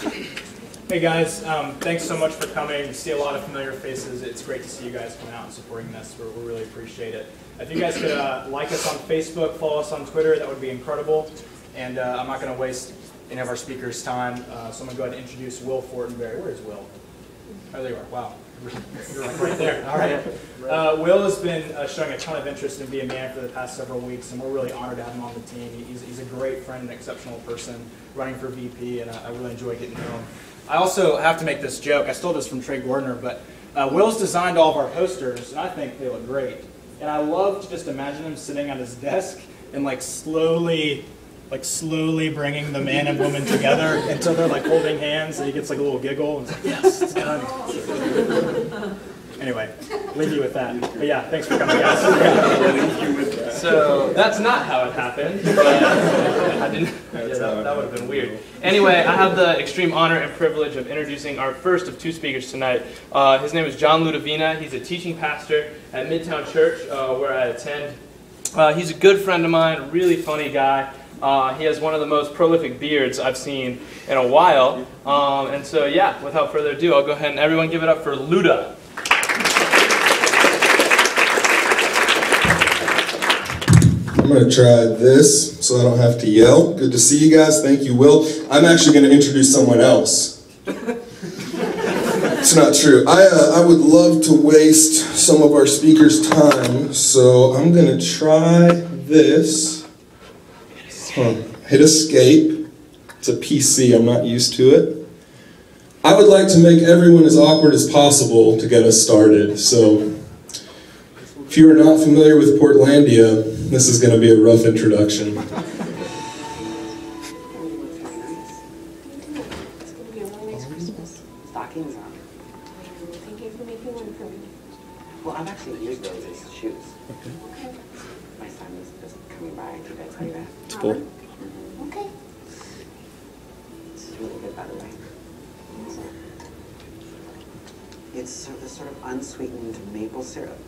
Hey guys, thanks so much for coming. We see a lot of familiar faces. It's great to see you guys come out and supporting this. We really appreciate it. If you guys could like us on Facebook, follow us on Twitter, that would be incredible. And I'm not going to waste any of our speakers' time, so I'm going to go ahead and introduce Will Fortenberry. Where is Will? Oh, there you are. Wow. You're like right there. All right. Will has been showing a ton of interest in being man for the past several weeks, and we're really honored to have him on the team. He's a great friend and exceptional person running for VP, and I really enjoy getting to know him. I also have to make this joke. I stole this from Trey Gordner, but Will's designed all of our posters, and I think they look great. And I love to just imagine him sitting at his desk and slowly bringing the man and woman together until they're holding hands, and he gets a little giggle, and it's yes, it's done. Anyway, leave you with that. But yeah, thanks for coming, guys. Yeah. So that's not how it happened. But I didn't. Yeah, that would have been weird. Anyway, I have the extreme honor and privilege of introducing our first of two speakers tonight. His name is John Ludovina. He's a teaching pastor at Midtown Church, where I attend. He's a good friend of mine, really funny guy. He has one of the most prolific beards I've seen in a while. And so, yeah, without further ado, I'll go ahead and everyone give it up for Luda. I'm going to try this so I don't have to yell. Good to see you guys. Thank you, Will. I'm actually going to introduce someone else. It's not true. I would love to waste some of our speakers' time, so I'm going to try this. Hit escape. It's a PC. I'm not used to it. I would like to make everyone as awkward as possible to get us started, so if you are not familiar with Portlandia, this is going to be a rough introduction. Stockings on. Thank you for making one for me. Well, I've actually used those as shoes. Okay. My son is just coming by. Did I tell you that? It's cool. Okay. This is really good, by the way. It's this sort of unsweetened maple syrup.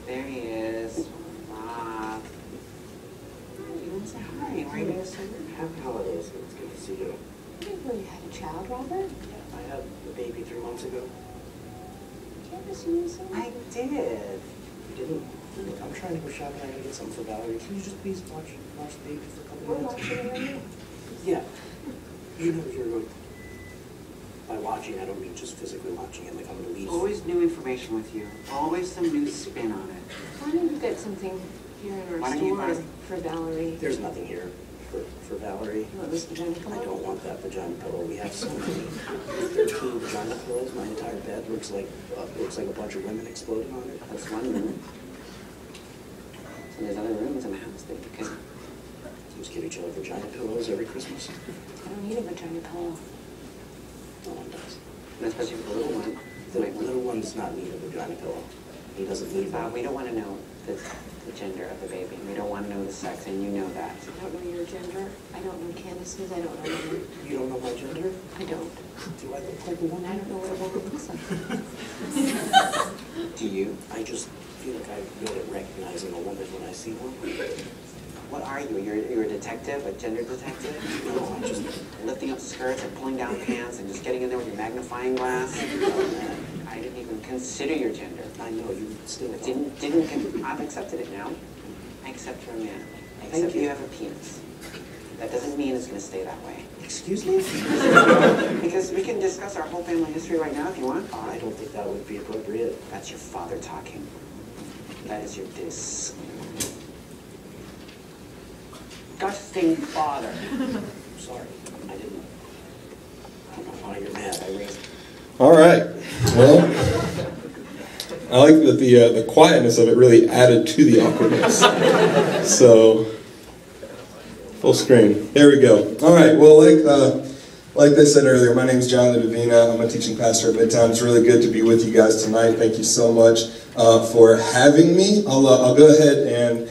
There he is. Bob. You want to say hi? Why are you going to say happy holidays? It's good to see you. Well, you had a child, Robert? Yeah, I had a baby 3 months ago. Did you ever see me something? I did. You didn't? I'm trying to go shopping. I gotta get something for Valerie. Can you just please watch the baby for a couple minutes? We're watching it right now. Yeah. You know you're going. By watching, I don't mean just physically watching it, like I'm going to leave. Always new information with you. Always some new spin on it. Why don't you get something here in our store for Valerie? There's nothing here for Valerie. You want this vagina pillow? I don't want that vagina pillow. We have so many. 13 vagina pillows. My entire bed looks like a bunch of women exploding on it. That's one room. So there's other rooms in the house that you can just give each other vagina pillows every Christmas. I don't need a vagina pillow. No one does. And especially for the little one. The little one's not need a vagina pillow. He doesn't need that. We don't want to know the gender of the baby. We don't want to know the sex, and you know that. I don't know your gender. I don't know Candace's. I don't know your... You don't know my gender? I don't. Do I look like a woman? I don't know what a woman looks like. Do you? I just feel like I'm good at recognizing a woman when I see one. What are you? You're a detective, a gender detective? No, I'm just lifting up skirts and pulling down pants and just getting in there with your magnifying glass. I didn't even consider your gender. I know, you still didn't. I've accepted it now. I accept you're a man. I accept you have a penis. That doesn't mean it's going to stay that way. Excuse me? Because we can discuss our whole family history right now if you want. I don't think that would be appropriate. That's your father talking. That is your disgusting father. Sorry, I don't know why you're mad. I raised. All right. Well, I like that the quietness of it really added to the awkwardness. So, full screen. There we go. All right. Well, like I said earlier, my name is John Ludovina. I'm a teaching pastor at Midtown. It's really good to be with you guys tonight. Thank you so much for having me. I'll go ahead and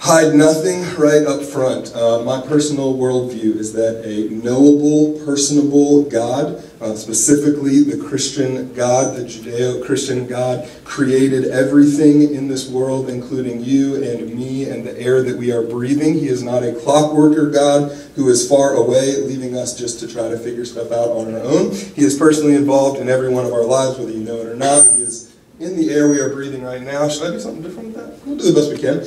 hide nothing right up front. My personal worldview is that a knowable, personable God, specifically the Christian God, the Judeo-Christian God, created everything in this world, including you and me and the air that we are breathing. He is not a clockworker God who is far away, leaving us just to try to figure stuff out on our own. He is personally involved in every one of our lives, whether you know it or not. He is in the air we are breathing right now. Should I do something different with that? We'll do the best we can.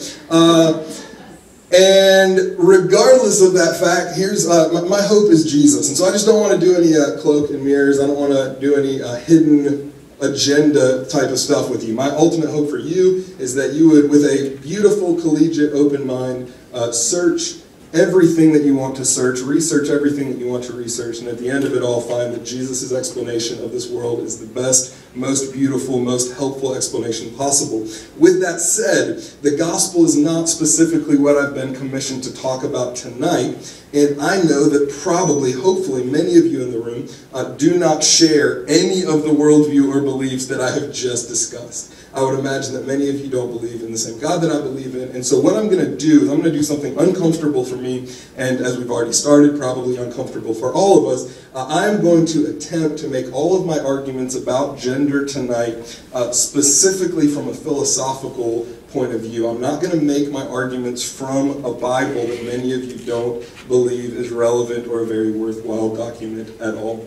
And regardless of that fact, here's my hope is Jesus. And so I just don't want to do any cloak and mirrors. I don't want to do any hidden agenda type of stuff with you. My ultimate hope for you is that you would, with a beautiful, collegiate, open mind, search everything that you want to search, research everything that you want to research, and at the end of it all find that Jesus' explanation of this world is the best, most beautiful, most helpful explanation possible. With that said, the gospel is not specifically what I've been commissioned to talk about tonight, and I know that probably, hopefully, many of you in the room do not share any of the worldview or beliefs that I have just discussed. I would imagine that many of you don't believe in the same God that I believe in. And so what I'm going to do is I'm going to do something uncomfortable for me, and as we've already started, probably uncomfortable for all of us. I'm going to attempt to make all of my arguments about gender tonight specifically from a philosophical point of view. I'm not going to make my arguments from a Bible that many of you don't believe is relevant or a very worthwhile document at all.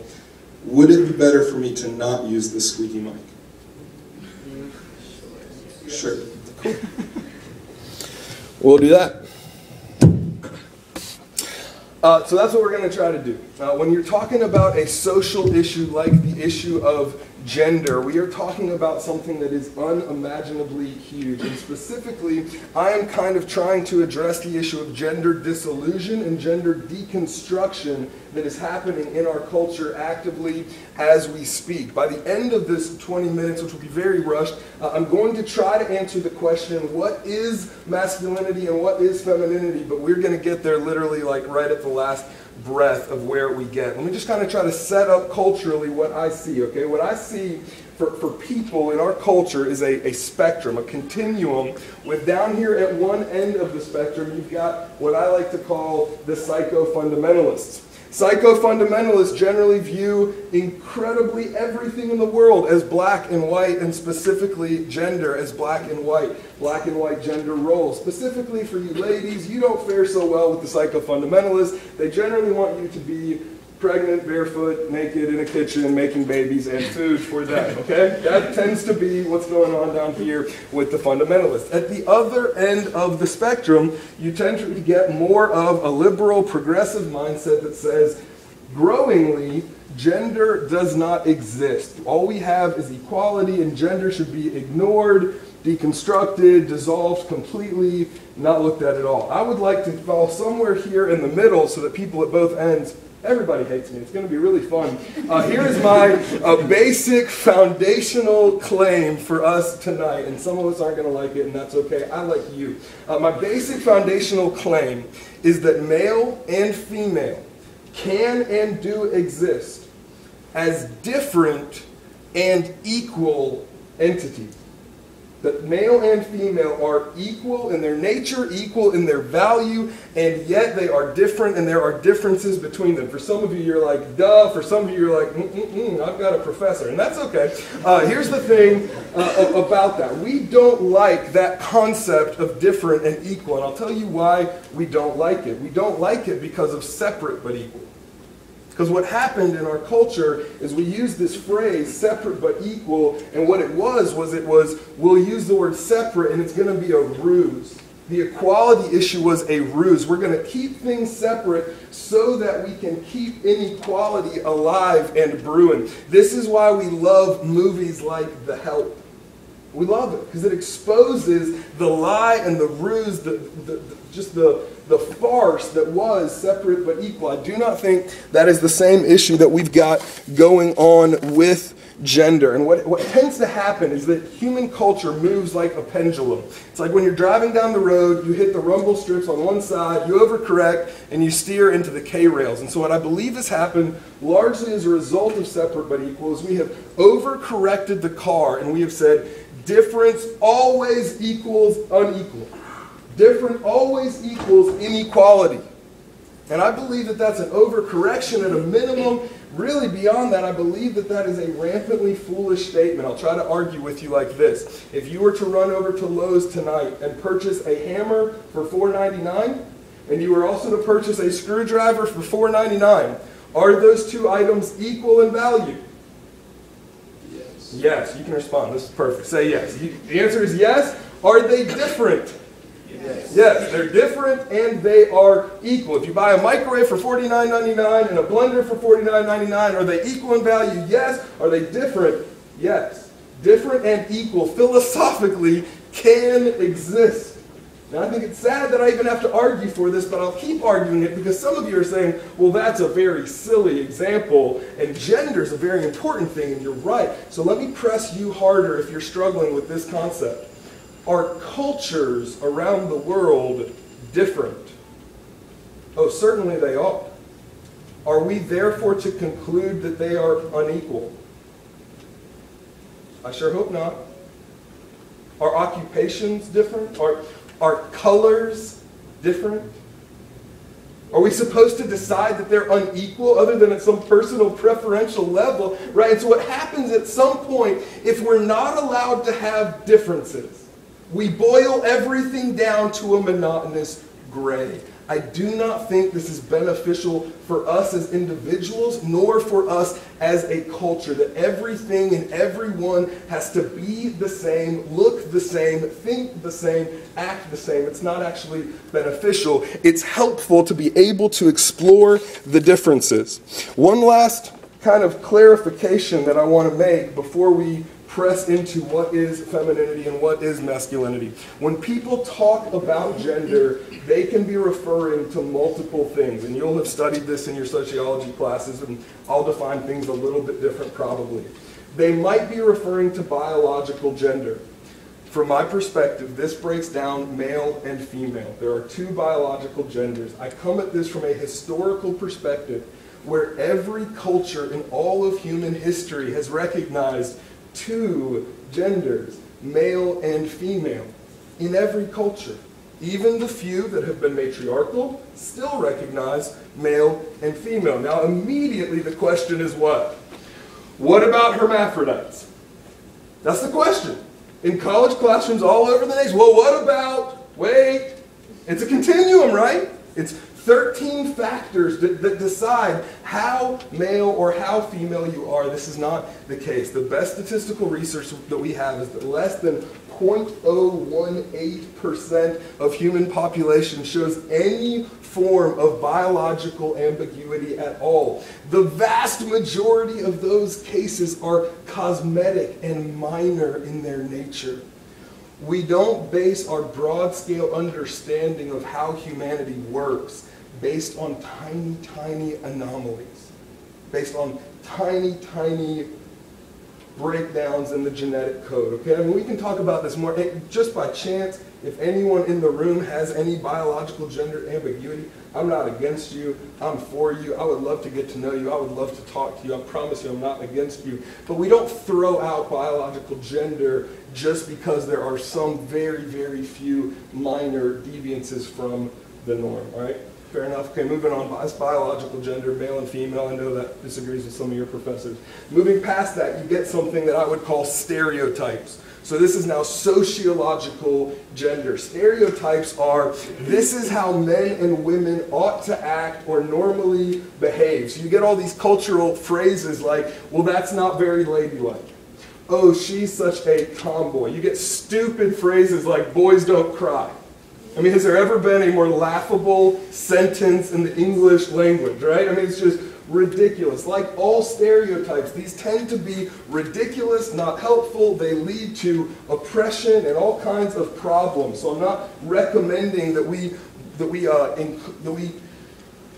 Would it be better for me to not use this squeaky mic? Sure. Cool. We'll do that. So that's what we're going to try to do. When you're talking about a social issue like the issue of gender, we are talking about something that is unimaginably huge. And specifically, I am kind of trying to address the issue of gender disillusion and gender deconstruction that is happening in our culture actively as we speak. By the end of this 20 minutes, which will be very rushed, I'm going to try to answer the question, what is masculinity and what is femininity? But we're going to get there literally like right at the last breath of where we get. Let me just kind of try to set up culturally what I see, okay? What I see for people in our culture is a spectrum, a continuum, with down here at one end of the spectrum, you've got what I like to call the psycho-fundamentalists. Psycho-fundamentalists generally view incredibly everything in the world as black and white, and specifically gender as black and white gender roles. Specifically for you ladies, you don't fare so well with the psycho-fundamentalists. They generally want you to be pregnant, barefoot, naked in a kitchen, making babies and food for them, okay? That tends to be what's going on down here with the fundamentalists. At the other end of the spectrum, you tend to get more of a liberal, progressive mindset that says, growingly, gender does not exist. All we have is equality, and gender should be ignored, deconstructed, dissolved completely, not looked at all. I would like to fall somewhere here in the middle so that people at both ends, everybody hates me. It's going to be really fun. Here is my basic foundational claim for us tonight, and some of us aren't going to like it, and that's okay. I like you. My basic foundational claim is that male and female can and do exist as different and equal entities. That male and female are equal in their nature, equal in their value, and yet they are different, and there are differences between them. For some of you, you're like, duh. For some of you, you're like, I've got a professor, and that's okay. Here's the thing about that. We don't like that concept of different and equal, and I'll tell you why we don't like it. We don't like it because of separate but equal. Because what happened in our culture is we used this phrase, separate but equal, and what it was we'll use the word separate and it's going to be a ruse. The equality issue was a ruse. We're going to keep things separate so that we can keep inequality alive and brewing. This is why we love movies like The Help. We love it because it exposes the lie and the ruse, the farce that was separate but equal. I do not think that is the same issue that we've got going on with gender. And what tends to happen is that human culture moves like a pendulum. It's like when you're driving down the road, you hit the rumble strips on one side, you overcorrect, and you steer into the K-rails. And so what I believe has happened largely as a result of separate but equal is we have overcorrected the car, and we have said difference always equals unequal. Different always equals inequality. And I believe that that's an overcorrection at a minimum. Really beyond that, I believe that that is a rampantly foolish statement. I'll try to argue with you like this. If you were to run over to Lowe's tonight and purchase a hammer for $4.99, and you were also to purchase a screwdriver for $4.99, are those two items equal in value? Yes. Yes, you can respond. This is perfect. Say yes. The answer is yes. Are they different? Yes. Yes, they're different and they are equal. If you buy a microwave for $49.99 and a blender for $49.99, are they equal in value? Yes. Are they different? Yes. Different and equal philosophically can exist. Now, I think it's sad that I even have to argue for this, but I'll keep arguing it because some of you are saying, well, that's a very silly example, and gender is a very important thing, and you're right. So let me press you harder if you're struggling with this concept. Are cultures around the world different? Oh, certainly they are. Are we therefore to conclude that they are unequal? I sure hope not. Are occupations different? Are colors different? Are we supposed to decide that they're unequal other than at some personal preferential level? Right? And so what happens at some point, if we're not allowed to have differences, we boil everything down to a monotonous gray. I do not think this is beneficial for us as individuals, nor for us as a culture, that everything and everyone has to be the same, look the same, think the same, act the same. It's not actually beneficial. It's helpful to be able to explore the differences. One last kind of clarification that I want to make before we press into what is femininity and what is masculinity. When people talk about gender, they can be referring to multiple things, and you'll have studied this in your sociology classes, and I'll define things a little bit different probably. They might be referring to biological gender. From my perspective, this breaks down male and female. There are two biological genders. I come at this from a historical perspective where every culture in all of human history has recognized two genders, male and female, in every culture. Even the few that have been matriarchal still recognize male and female. Now immediately the question is what? What about hermaphrodites? That's the question. In college classrooms all over the nation, well, what about, wait, it's a continuum, right? It's 13 factors that decide how male or how female you are. This is not the case. The best statistical research that we have is that less than 0.018% of human population shows any form of biological ambiguity at all. The vast majority of those cases are cosmetic and minor in their nature. We don't base our broad-scale understanding of how humanity works based on tiny, tiny anomalies, based on tiny, tiny breakdowns in the genetic code. Okay, I mean, we can talk about this more. Just by chance, if anyone in the room has any biological gender ambiguity, I'm not against you. I'm for you. I would love to get to know you. I would love to talk to you. I promise you I'm not against you. But we don't throw out biological gender just because there are some very, very few minor deviances from the norm. All right? Fair enough. Okay, moving on. It's biological gender, male and female. I know that disagrees with some of your professors. Moving past that, you get something that I would call stereotypes. So this is now sociological gender. Stereotypes are, this is how men and women ought to act or normally behave. So you get all these cultural phrases like, well, that's not very ladylike. Oh, she's such a tomboy. You get stupid phrases like, boys don't cry. I mean, has there ever been a more laughable sentence in the English language, right? I mean, it's just ridiculous. Like all stereotypes, these tend to be ridiculous, not helpful. They lead to oppression and all kinds of problems. So I'm not recommending that we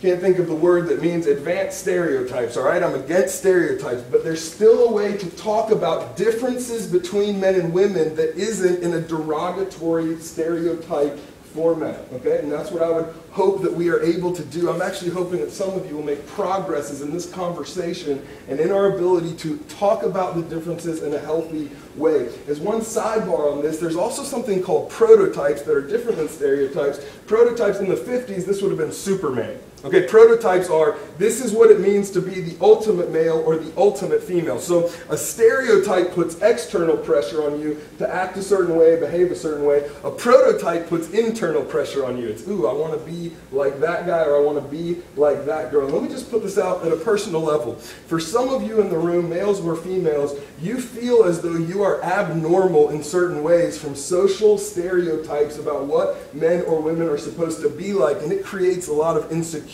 can't think of the word that means advanced stereotypes, all right? I'm against stereotypes, but there's still a way to talk about differences between men and women that isn't in a derogatory stereotype format, okay? And that's what I would hope that we are able to do. I'm actually hoping that some of you will make progresses in this conversation and in our ability to talk about the differences in a healthy way. As one sidebar on this, there's also something called prototypes that are different than stereotypes. Prototypes in the 50s, this would have been Superman. Okay, prototypes are, this is what it means to be the ultimate male or the ultimate female. So a stereotype puts external pressure on you to act a certain way, behave a certain way. A prototype puts internal pressure on you. It's, ooh, I want to be like that guy or I want to be like that girl. Let me just put this out at a personal level. For some of you in the room, males or females, you feel as though you are abnormal in certain ways from social stereotypes about what men or women are supposed to be like, and it creates a lot of insecurity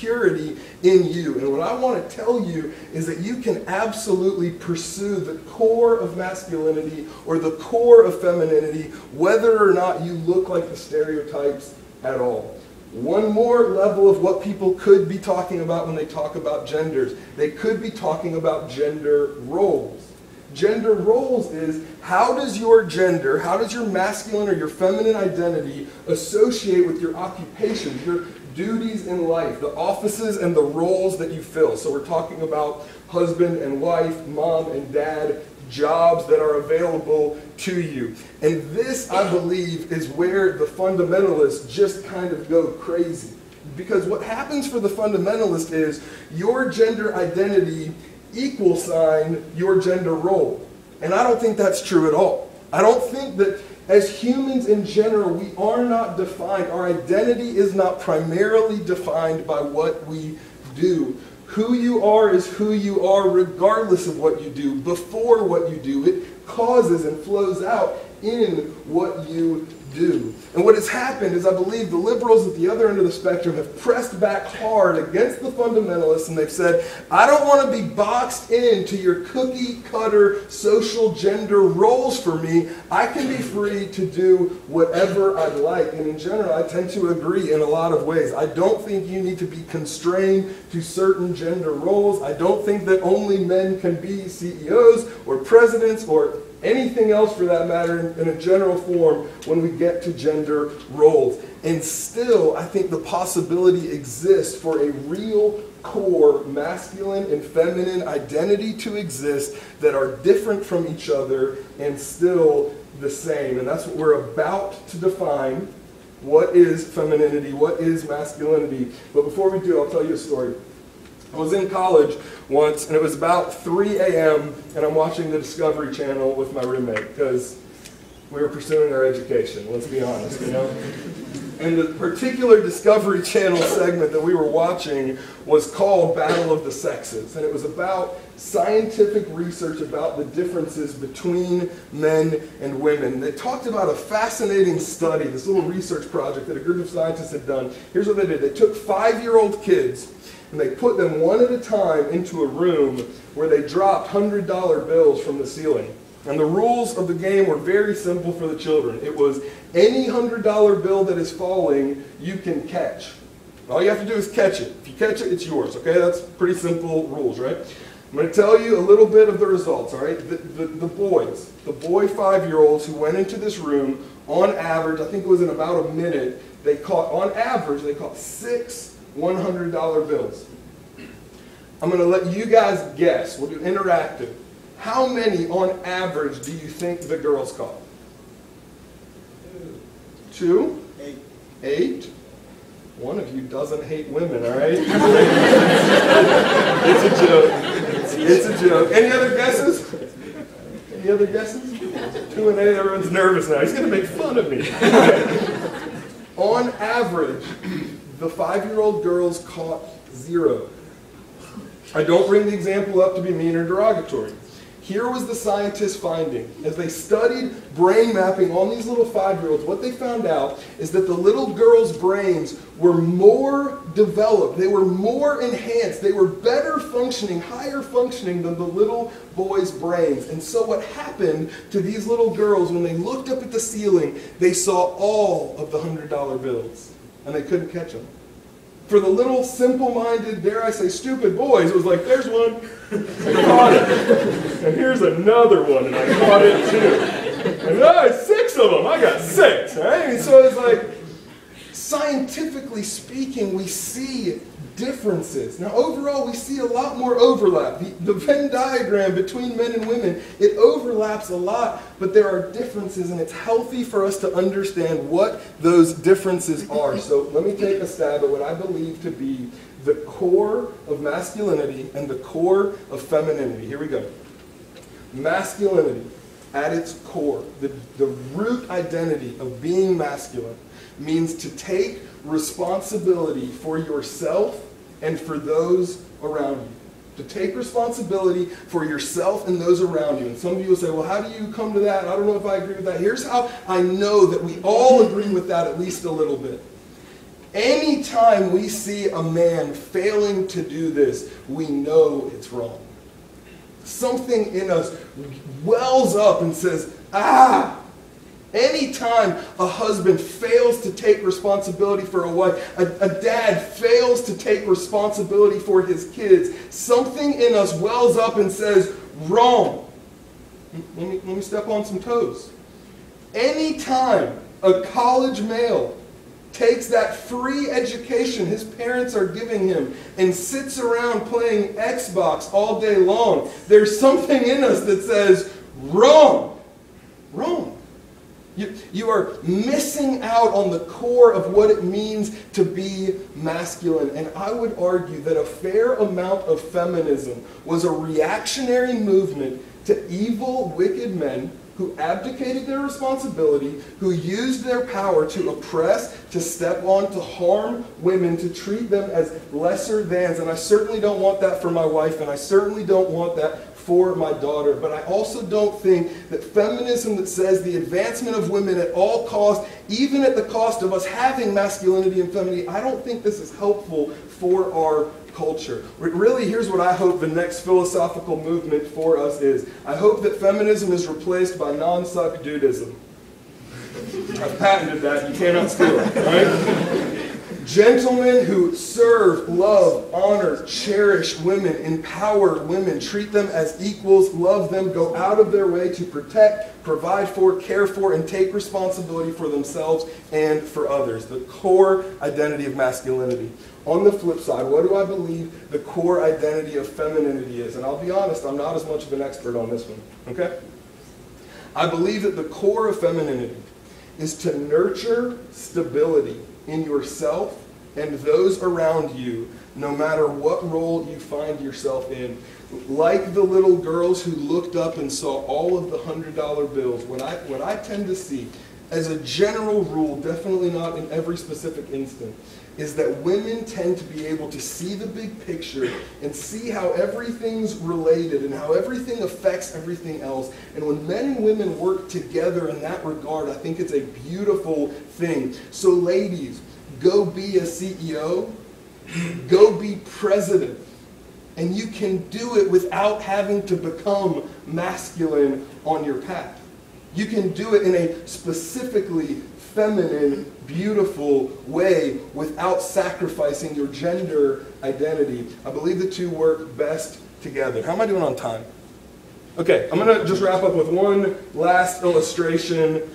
in you. And what I want to tell you is that you can absolutely pursue the core of masculinity or the core of femininity, whether or not you look like the stereotypes at all. One more level of what people could be talking about when they talk about genders. They could be talking about gender roles. Gender roles is, how does your gender, how does your masculine or your feminine identity associate with your occupations, your duties in life, the offices and the roles that you fill? So we're talking about husband and wife, mom and dad, jobs that are available to you. And this, I believe, is where the fundamentalists just kind of go crazy. Because what happens for the fundamentalist is your gender identity = your gender role. And I don't think that's true at all. I don't think that as humans in general, we are not defined. Our identity is not primarily defined by what we do. Who you are is who you are regardless of what you do. Before what you do, it causes and flows out in what you do. And what has happened is, I believe the liberals at the other end of the spectrum have pressed back hard against the fundamentalists, and they've said, I don't want to be boxed into your cookie cutter social gender roles for me. I can be free to do whatever I'd like. And in general, I tend to agree in a lot of ways. I don't think you need to be constrained to certain gender roles. I don't think that only men can be CEOs or presidents or anything else for that matter in a general form when we get to gender roles. And still, I think the possibility exists for a real core masculine and feminine identity to exist that are different from each other and still the same. And that's what we're about to define. What is femininity? What is masculinity? But before we do, I'll tell you a story. I was in college once, and it was about 3 a.m., and I'm watching the Discovery Channel with my roommate, because we were pursuing our education, let's be honest, you know? And the particular Discovery Channel segment that we were watching was called Battle of the Sexes, and it was about scientific research about the differences between men and women. They talked about a fascinating study, this little research project that a group of scientists had done. Here's what they did. They took 5-year-old kids, and they put them one at a time into a room where they dropped $100 bills from the ceiling. And the rules of the game were very simple for the children. It was any $100 bill that is falling, you can catch. All you have to do is catch it. If you catch it, it's yours, okay? That's pretty simple rules, right? I'm going to tell you a little bit of the results, all right? The boys, the boy 5-year-olds who went into this room, on average, I think it was in about a minute, they caught, on average, they caught 6 $100 bills. I'm going to let you guys guess. We'll do interactive. How many on average do you think the girls caught? 2? 8? One of you doesn't hate women, all right? It's a joke. It's a joke. Any other guesses? Any other guesses? 2 and 8, everyone's nervous now. He's going to make fun of me. On average, the 5-year-old girls caught 0. I don't bring the example up to be mean or derogatory. Here was the scientists' finding. As they studied brain mapping on these little 5-year-olds, what they found out is that the little girls' brains were more developed. They were more enhanced. They were better functioning, higher functioning than the little boys' brains. And so what happened to these little girls when they looked up at the ceiling, they saw all of the $100 bills, and they couldn't catch them. For the little simple-minded, dare I say stupid boys, it was like, there's one, I caught it. And here's another one, and I caught it too. And 6 of them, I got 6, right? And so it's like, scientifically speaking, we see differences. Now, overall, we see a lot more overlap. The Venn diagram between men and women, it overlaps a lot, but there are differences, and it's healthy for us to understand what those differences are. So let me take a stab at what I believe to be the core of masculinity and the core of femininity. Here we go. Masculinity, at its core, the root identity of being masculine, means to take responsibility for yourself and for those around you. To take responsibility for yourself and those around you. And some of you will say, well, how do you come to that? I don't know if I agree with that. Here's how I know that we all agree with that at least a little bit. Anytime we see a man failing to do this, we know it's wrong. Something in us wells up and says, ah! Anytime a husband fails to take responsibility for a wife, a dad fails to take responsibility for his kids, something in us wells up and says, wrong. Let me step on some toes. Anytime a college male takes that free education his parents are giving him and sits around playing Xbox all day long, there's something in us that says, wrong. Wrong. You are missing out on the core of what it means to be masculine. And I would argue that a fair amount of feminism was a reactionary movement to evil, wicked men who abdicated their responsibility, who used their power to oppress, to step on, to harm women, to treat them as lesser thans. And I certainly don't want that for my wife, and I certainly don't want that for my daughter. But I also don't think that feminism that says the advancement of women at all costs, even at the cost of us having masculinity and femininity, I don't think this is helpful for our culture. Really, here's what I hope the next philosophical movement for us is. I hope that feminism is replaced by non-suck dudism. I've patented that. You cannot steal it, right? Gentlemen who serve, love, honor, cherish women, empower women, treat them as equals, love them, go out of their way to protect, provide for, care for, and take responsibility for themselves and for others. The core identity of masculinity. On the flip side, what do I believe the core identity of femininity is? And I'll be honest, I'm not as much of an expert on this one, okay? I believe that the core of femininity is to nurture stability in yourself and those around you, no matter what role you find yourself in. Like the little girls who looked up and saw all of the $100 bills, what I tend to see, as a general rule, definitely not in every specific instance, is that women tend to be able to see the big picture and see how everything's related and how everything affects everything else. And when men and women work together in that regard, I think it's a beautiful thing. So ladies, go be a CEO, go be president, and you can do it without having to become masculine on your path. You can do it in a specifically feminine, beautiful way without sacrificing your gender identity. I believe the two work best together. How am I doing on time? Okay, I'm going to just wrap up with one last illustration,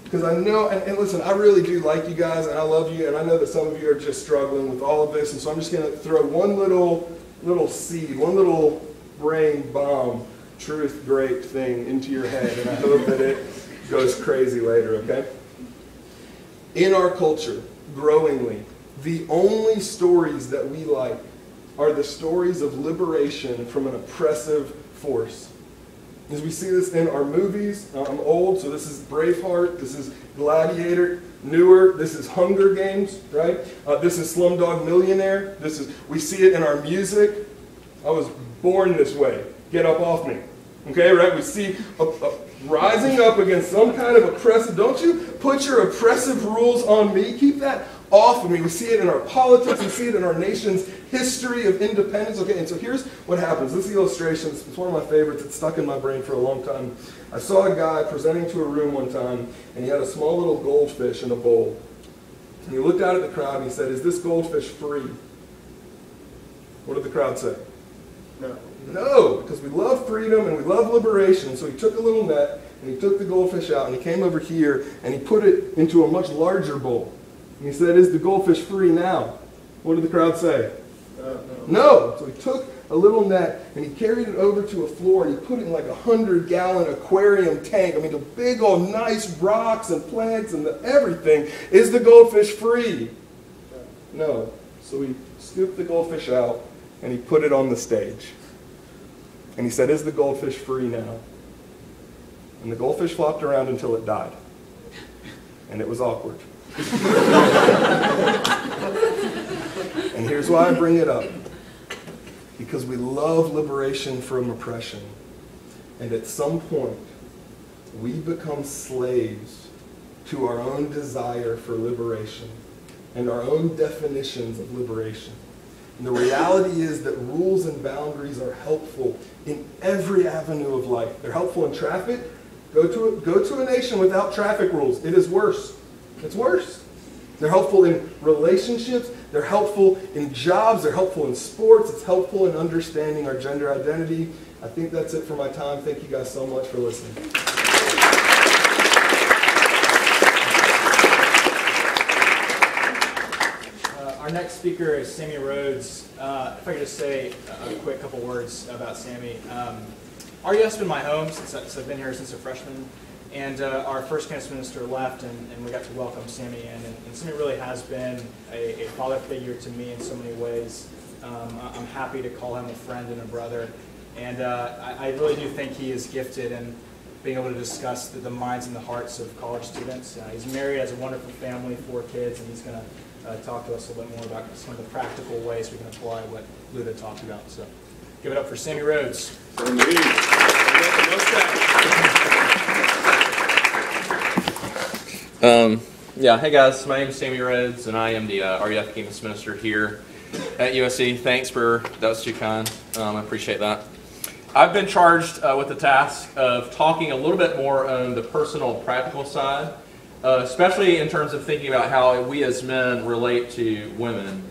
because I know, and listen, I really do like you guys, and I love you, and I know that some of you are just struggling with all of this, and so I'm just going to throw one little seed, one little brain bomb, truth great thing into your head, and I hope that it goes crazy later, okay? In our culture, growingly, the only stories that we like are the stories of liberation from an oppressive force. As we see this in our movies, I'm old, so this is Braveheart, this is Gladiator, newer, this is Hunger Games, right? This is Slumdog Millionaire, we see it in our music. I was born this way, get up off me, okay, right? We see rising up against some kind of oppressive, don't you put your oppressive rules on me, keep that off of me. We see it in our politics, we see it in our nation's history of independence. Okay, and so here's what happens. This is the illustration. It's one of my favorites. It's stuck in my brain for a long time. I saw a guy presenting to a room one time, and he had a small little goldfish in a bowl. And he looked out at the crowd and he said, "Is this goldfish free?" What did the crowd say? No. No, because we love freedom and we love liberation. So he took a little net and he took the goldfish out and he came over here and he put it into a much larger bowl. And he said, "Is the goldfish free now?" What did the crowd say? No. So he took a little net and he carried it over to a floor and he put it in like a 100-gallon aquarium tank. I mean, the big old nice rocks and plants and everything. Is the goldfish free? No. So he scooped the goldfish out and he put it on the stage. And he said, "Is the goldfish free now?" And the goldfish flopped around until it died. And it was awkward. And here's why I bring it up. Because we love liberation from oppression. And at some point, we become slaves to our own desire for liberation and our own definitions of liberation. And the reality is that rules and boundaries are helpful in every avenue of life. They're helpful in traffic. Go to a nation without traffic rules. It is worse. It's worse. They're helpful in relationships. They're helpful in jobs. They're helpful in sports. It's helpful in understanding our gender identity. I think that's it for my time. Thank you guys so much for listening. Our next speaker is Sammy Rhodes. If I could just say a quick couple words about Sammy. RUF's been my home since I've been here since a freshman. And our first campus minister left, and we got to welcome Sammy in. And Sammy really has been a father figure to me in so many ways. I'm happy to call him a friend and a brother. And I really do think he is gifted in being able to discuss the minds and the hearts of college students. He's married, has a wonderful family, 4 kids, and he's going to talk to us a little bit more about some of the practical ways we can apply what Luda talked about. So give it up for Sammy Rhodes. Yeah, hey guys, my name is Sammy Rhodes, and I am the RUF campus minister here at USC. Thanks that was too kind. I appreciate that. I've been charged with the task of talking a little bit more on the personal, practical side, especially in terms of thinking about how we as men relate to women.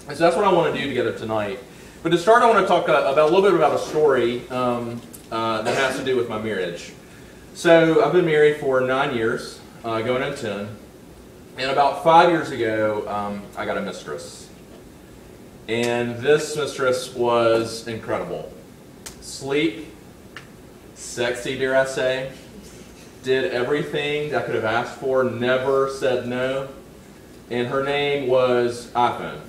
And so that's what I want to do together tonight. But to start, I want to talk about a little bit about a story that has to do with my marriage. So I've been married for 9 years. Going on 10. And about 5 years ago, I got a mistress. And this mistress was incredible. Sleek, sexy, dare I say. Did everything I could have asked for, never said no. And her name was iPhone.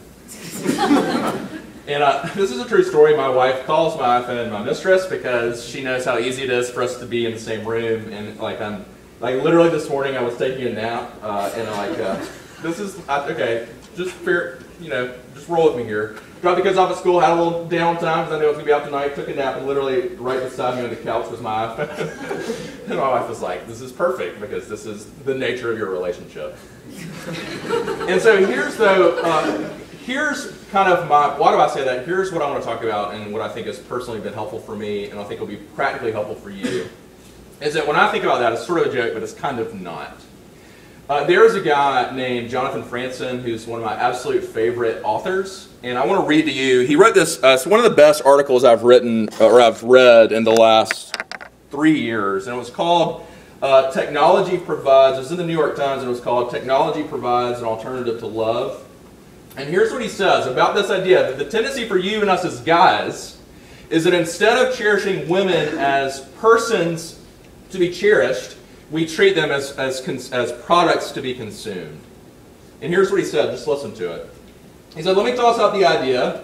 And this is a true story. My wife calls my iPhone my mistress because she knows how easy it is for us to be in the same room. And like literally this morning I was taking a nap, and this is, okay, just fair, just roll with me here. Dropped the kids off at school, had a little downtime because I knew I was going to be out tonight, took a nap, and literally right beside me on the couch was my iPhone. And my wife was like, "This is perfect because this is the nature of your relationship." And so here's kind of why do I say that? Here's what I want to talk about and what I think has personally been helpful for me, and I think will be practically helpful for you. Is that when I think about that, it's sort of a joke, but it's kind of not. There is a guy named Jonathan Franzen who's one of my absolute favorite authors, and I want to read to you. He wrote this. It's one of the best articles I've written or I've read in the last 3 years, and it was called "Technology Provides." It was in the New York Times, and it was called "Technology Provides an Alternative to Love." And here's what he says about this idea that the tendency for you and us as guys is that instead of cherishing women as persons to be cherished, we treat them as products to be consumed. And here's what he said, just listen to it. He said, "Let me toss out the idea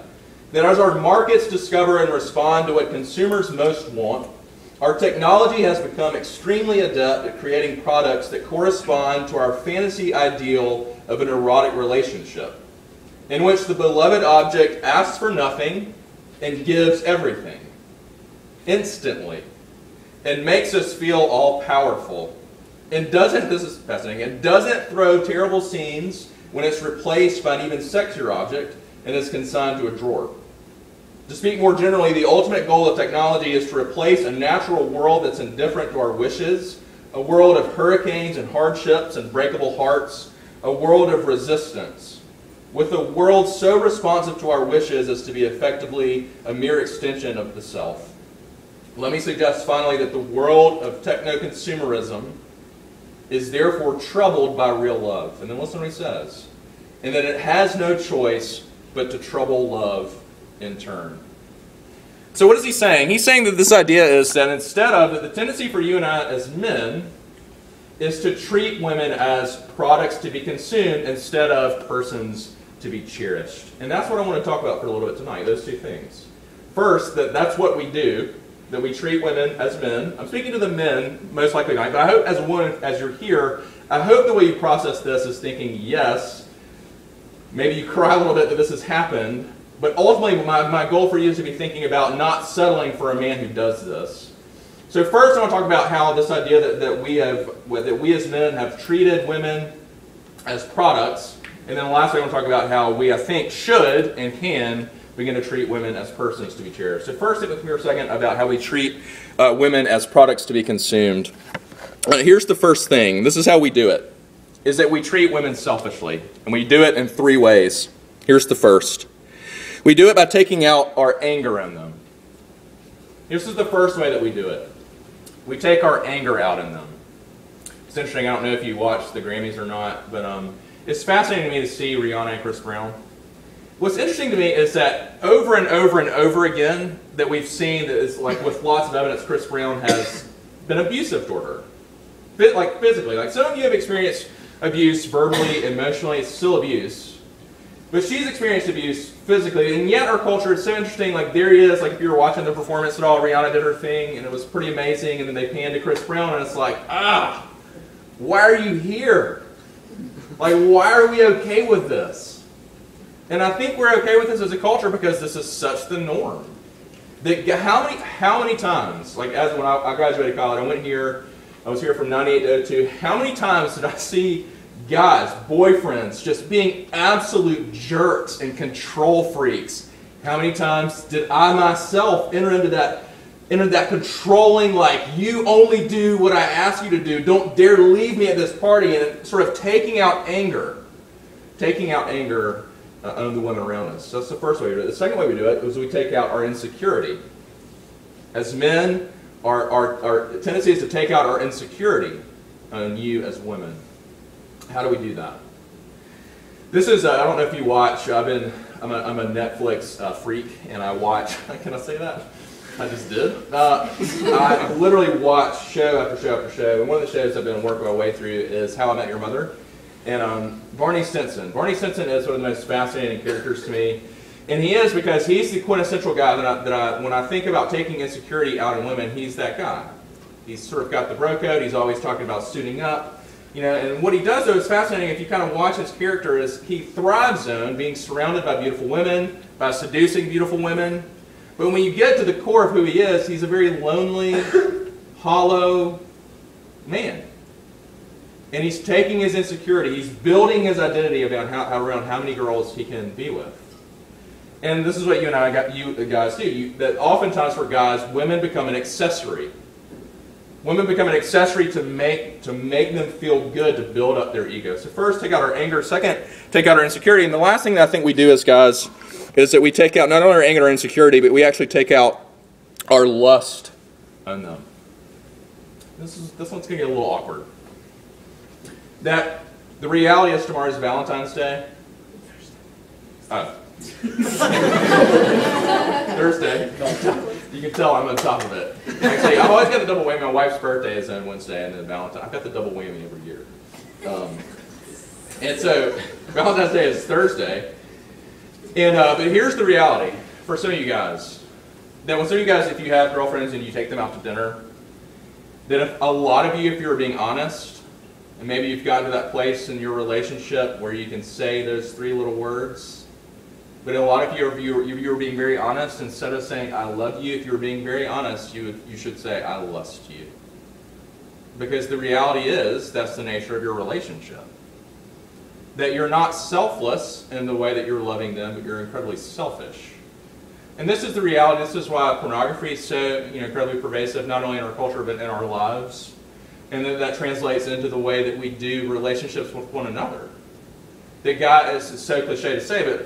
that as our markets discover and respond to what consumers most want, our technology has become extremely adept at creating products that correspond to our fantasy ideal of an erotic relationship, in which the beloved object asks for nothing and gives everything, instantly, and makes us feel all-powerful, and this is fascinating, and doesn't throw terrible scenes when it's replaced by an even sexier object and is consigned to a drawer. To speak more generally, the ultimate goal of technology is to replace a natural world that's indifferent to our wishes, a world of hurricanes and hardships and breakable hearts, a world of resistance, with a world so responsive to our wishes as to be effectively a mere extension of the self. Let me suggest finally that the world of techno-consumerism is therefore troubled by real love." And then listen to what he says. and that it has no choice but to trouble love in turn. So what is he saying? He's saying that this idea is that instead of, that the tendency for you and I as men is to treat women as products to be consumed instead of persons to be cherished. And that's what I want to talk about for a little bit tonight, those two things. First, that's what we do, that we treat women as men. I'm speaking to the men most likely tonight, but I hope as a woman, as you're here, I hope the way you process this is thinking, yes, maybe you cry a little bit that this has happened, but ultimately my goal for you is to be thinking about not settling for a man who does this. So first I want to talk about how this idea that we as men have treated women as products, and then lastly I want to talk about how we, I think, should and can begin to treat women as persons to be cherished. So first, think with me for a second about how we treat women as products to be consumed. Here's the first thing. This is how we do it, is that we treat women selfishly, and we do it in 3 ways. Here's the first. We do it by taking out our anger on them. This is the first way that we do it. We take our anger out in them. It's interesting, I don't know if you watched the Grammys or not, but it's fascinating to me to see Rihanna and Chris Brown. What's interesting to me is that over and over and over again that we've seen that is like with lots of evidence Chris Brown has been abusive toward her. Like physically. Like some of you have experienced abuse verbally, emotionally, it's still abuse. But she's experienced abuse physically, and yet our culture is so interesting. Like there he is, like if you were watching the performance at all, Rihanna did her thing, and it was pretty amazing, and then they panned to Chris Brown, and it's like, why are you here? Like, why are we okay with this? And I think we're okay with this as a culture because this is such the norm. That how many times, like as when I graduated college, I was here from 98 to 02, how many times did I see guys, boyfriends, just being absolute jerks and control freaks? How many times did I myself enter into that controlling, like, you only do what I ask you to do, don't dare to leave me at this party, and sort of taking out anger on the women around us. So that's the first way we do it. The second way we do it is we take out our insecurity. As men, our tendency is to take out our insecurity on you as women. How do we do that? This is, I don't know if you watch, I'm a Netflix freak, and I watch, can I say that? I just did. I literally watch show after show after show, and one of the shows I've been working my way through is How I Met Your Mother. And Barney Stinson. Barney Stinson is one of the most fascinating characters to me. And he is because he's the quintessential guy that when I think about taking insecurity out in women, he's that guy. He's sort of got the bro code, he's always talking about suiting up. You know, and what he does, though, is fascinating. If you kind of watch his character, is he thrives on being surrounded by beautiful women, by seducing beautiful women. But when you get to the core of who he is, he's a very lonely, hollow man. And he's taking his insecurity, he's building his identity around how many girls he can be with. And this is what you guys do. That oftentimes for guys, women become an accessory. Women become an accessory to make them feel good, to build up their ego. So first, take out our anger. Second, take out our insecurity. And the last thing that I think we do as guys is that we take out not only our anger and insecurity, but we actually take out our lust on them. This one's going to get a little awkward. That the reality is tomorrow is Valentine's Day. Thursday. You can tell I'm on top of it. Actually, I've always got the double whammy. My wife's birthday is on Wednesday, and then Valentine's. I've got the double whammy every year. And so Valentine's Day is Thursday. And but here's the reality for some of you guys. That when some of you guys, if you have girlfriends and you take them out to dinner, that if a lot of you, if you're being honest, and maybe you've gotten to that place in your relationship where you can say those 3 little words, but a lot of you, if you were being very honest, instead of saying, I love you, if you were being very honest, you should say, I lust you. Because the reality is, that's the nature of your relationship. That you're not selfless in the way that you're loving them, but you're incredibly selfish. And this is the reality. This is why pornography is so incredibly pervasive, not only in our culture, but in our lives. And then that translates into the way that we do relationships with one another. That guys, it's so cliche to say, but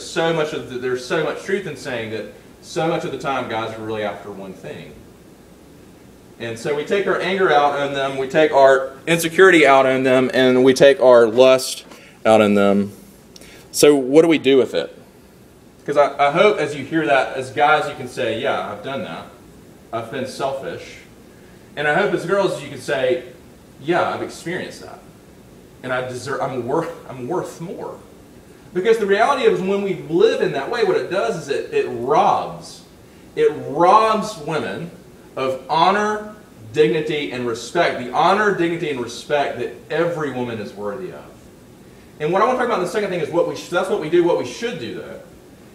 there's so much truth in saying that so much of the time guys are really after one thing. And so we take our anger out on them, we take our insecurity out on them, and we take our lust out on them. So what do we do with it? Because I hope as you hear that, as guys, you can say, yeah, I've done that. I've been selfish. And I hope as girls, you can say, yeah, I've experienced that. And I'm worth more. Because the reality is when we live in that way, what it does is it robs women of honor, dignity, and respect. The honor, dignity, and respect that every woman is worthy of. And what I want to talk about in the second thing is that's what we do, what we should do, though.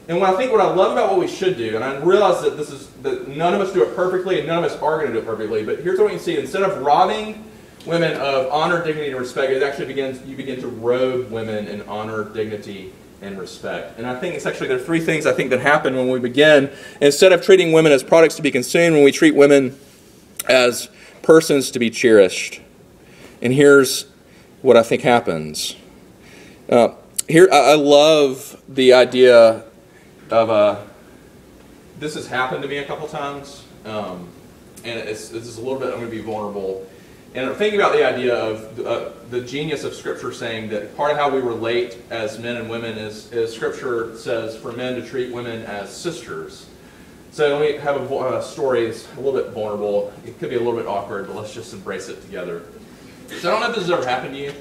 And what I love about what we should do, and I realize that none of us do it perfectly, and none of us are going to do it perfectly, but here's what you see. Instead of robbing women of honor, dignity, and respect, it actually you begin to robe women in honor, dignity, and respect. And I think there are three things I think that happen when we begin. Instead of treating women as products to be consumed, when we treat women as persons to be cherished. And here's what I think happens. I love the idea of this has happened to me a couple times, and this is a little bit, I'm going to be vulnerable. And I'm thinking about the idea of the genius of Scripture saying that part of how we relate as men and women is Scripture says for men to treat women as sisters. So let me have a story that's a little bit vulnerable. It could be a little bit awkward, but let's just embrace it together. So I don't know if this has ever happened to you,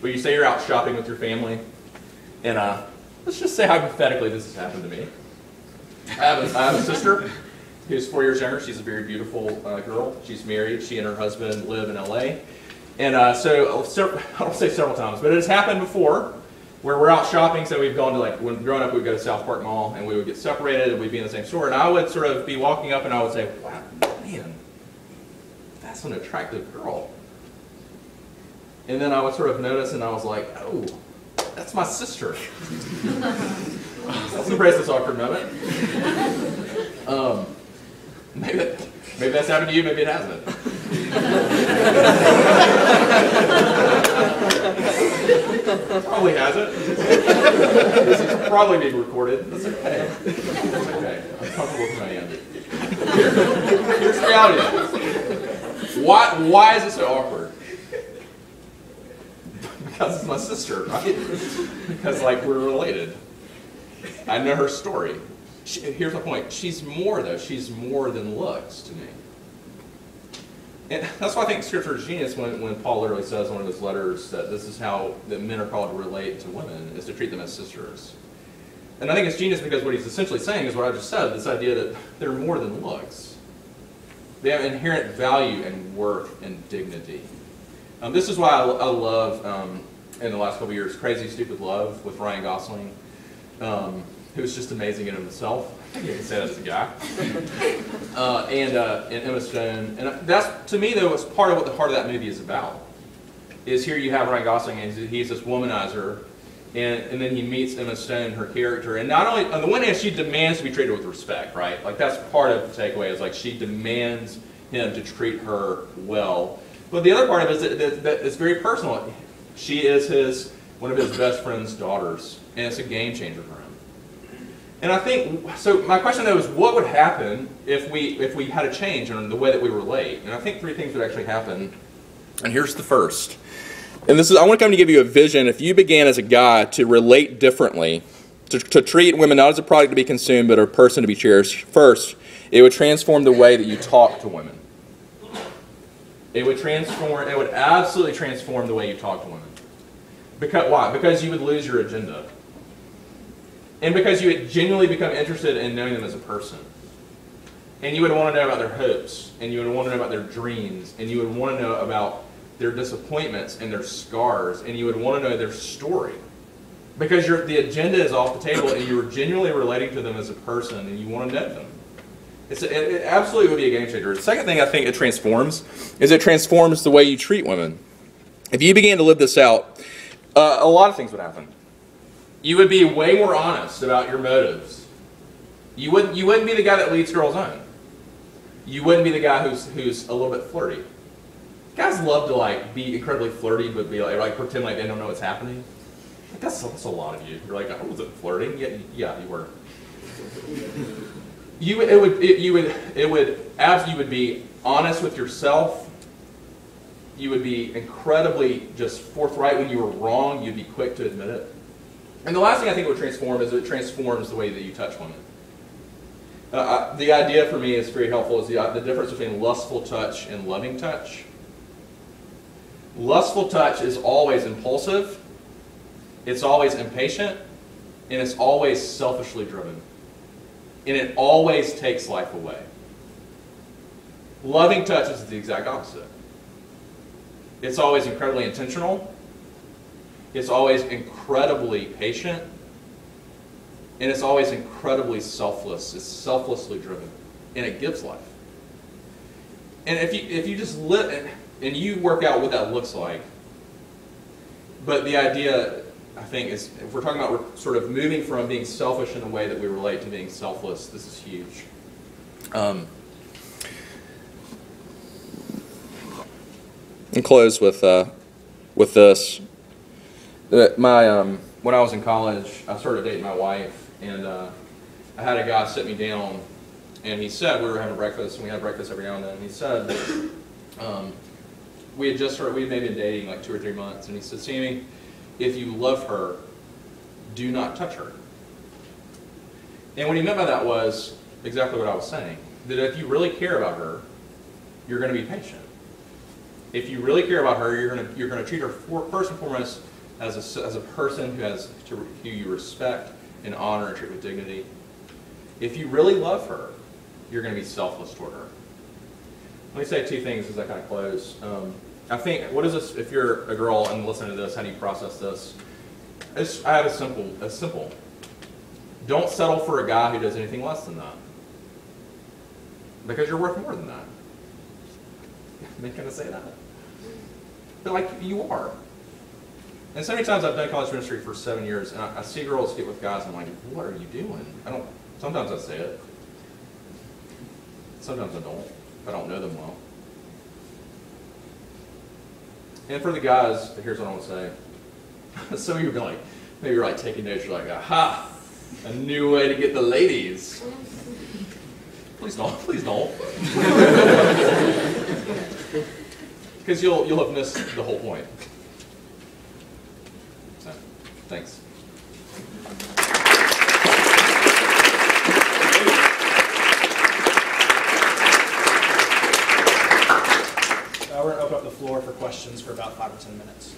but you say you're out shopping with your family, and let's just say hypothetically this has happened to me. I have a sister who's 4 years younger. She's a very beautiful girl. She's married. She and her husband live in LA. And I don't say several times, but it has happened before where we're out shopping. So we've gone to, like, when growing up, we'd go to South Park Mall and we would get separated and we'd be in the same store. And I would sort of be walking up and I would say, wow, man, that's an attractive girl. And then I would sort of notice and I was like, oh, that's my sister. Let's embrace this awkward moment. Maybe that's happened to you, maybe it hasn't. Probably hasn't. This is probably being recorded. That's okay. That's okay. I'm comfortable with who I am. Here's the reality. Why is it so awkward? Because it's my sister, right? Because, like, we're related. I know her story. Here's my point. She's more, though. She's more than looks to me. And that's why I think Scripture is genius when Paul literally says in one of his letters that this is how that men are called to relate to women, is to treat them as sisters. And I think it's genius because what he's essentially saying is what I just said, this idea that they're more than looks. They have inherent value and worth and dignity. This is why I love, in the last couple of years, Crazy Stupid Love with Ryan Gosling. Who's just amazing in himself. You can say that as a guy. And Emma Stone. And that's, to me, though, was part of what the heart of that movie is about. Is here you have Ryan Gosling, and he's this womanizer, and then he meets Emma Stone, her character. And not only, on the one hand, she demands to be treated with respect, right? Like, that's part of the takeaway, is like she demands him to treat her well. But the other part of it is that it's very personal. She is one of his best friend's daughters, and it's a game changer for him. And I think, so my question though is, what would happen if we had a change in the way that we relate? And I think three things would actually happen. And here's the first. And this is, I want to come to give you a vision. If you began as a guy to relate differently, to treat women not as a product to be consumed, but a person to be cherished, first, it would transform the way that you talk to women. It would absolutely transform the way you talk to women. Why? Because you would lose your agenda. And because you would genuinely become interested in knowing them as a person. And you would want to know about their hopes, and you would want to know about their dreams, and you would want to know about their disappointments and their scars, and you would want to know their story. Because the agenda is off the table, and you are genuinely relating to them as a person, and you want to know them. It absolutely would be a game changer. The second thing I think it transforms is it transforms the way you treat women. If you began to live this out, a lot of things would happen. You would be way more honest about your motives. You wouldn't be the guy that leads girls on. You wouldn't be the guy who's a little bit flirty. Guys love to, like, be incredibly flirty, but be like pretend like they don't know what's happening. Like, that's a lot of you. You're like, I wasn't flirting. Yeah, you were. You would be honest with yourself. You would be incredibly just forthright when you were wrong. You'd be quick to admit it. And the last thing I think it would transform is it transforms the way that you touch women. The idea for me is very helpful is the difference between lustful touch and loving touch. Lustful touch is always impulsive, it's always impatient, and it's always selfishly driven. And it always takes life away. Loving touch is the exact opposite. It's always incredibly intentional, it's always incredibly patient, and it's always incredibly selfless. It's selflessly driven, and it gives life. And if you just live and you work out what that looks like, but the idea, I think, is if we're talking about sort of moving from being selfish in the way that we relate to being selfless, this is huge. And close with this. When I was in college, I started dating my wife, and I had a guy sit me down, and he said, we were having breakfast, and we had breakfast every now and then, and he said, we had maybe been dating like 2 or 3 months, and he said, Sammy, if you love her, do not touch her. And what he meant by that was exactly what I was saying, that if you really care about her, you're going to be patient. If you really care about her, you're going to treat her first and foremost as a person who you respect and honor and treat with dignity. If you really love her, you're going to be selfless toward her. Let me say 2 things as I kind of close. I think, what is this, if you're a girl and listening to this, how do you process this? I have a simple. Don't settle for a guy who does anything less than that. Because you're worth more than that. Am I going to say that? But like, you are. And so many times I've done college ministry for 7 years, and I see girls get with guys, and I'm like, what are you doing? Sometimes I say it. Sometimes I don't. I don't know them well. And for the guys, here's what I want to say. Some of you are like, maybe you're like taking notes, you're like, aha, a new way to get the ladies. Please don't, please don't. Because you'll have missed the whole point. So, thanks. We're going to open up the floor for questions for about 5 or 10 minutes.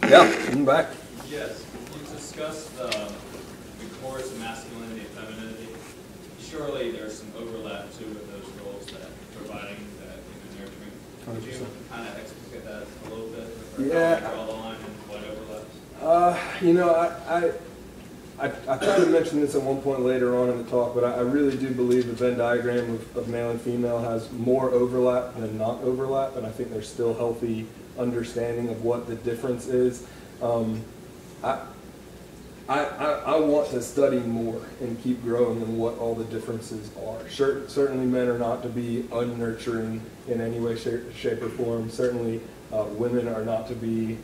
Yeah, I'm back. Yes, you discussed the chorus of masculinity and femininity. Surely there's some overlap too with those roles that providing that nurturing. Could you kind of explicate that a little bit? Or Yeah. draw the line and what overlaps? You know, I tried to mention this at one point later on in the talk, but I really do believe the Venn diagram of male and female has more overlap than not overlap, and I think there's still healthy understanding of what the difference is. I want to study more and keep growing in what all the differences are. Certainly men are not to be unnurturing in any way, shape, or form. Certainly women are not to be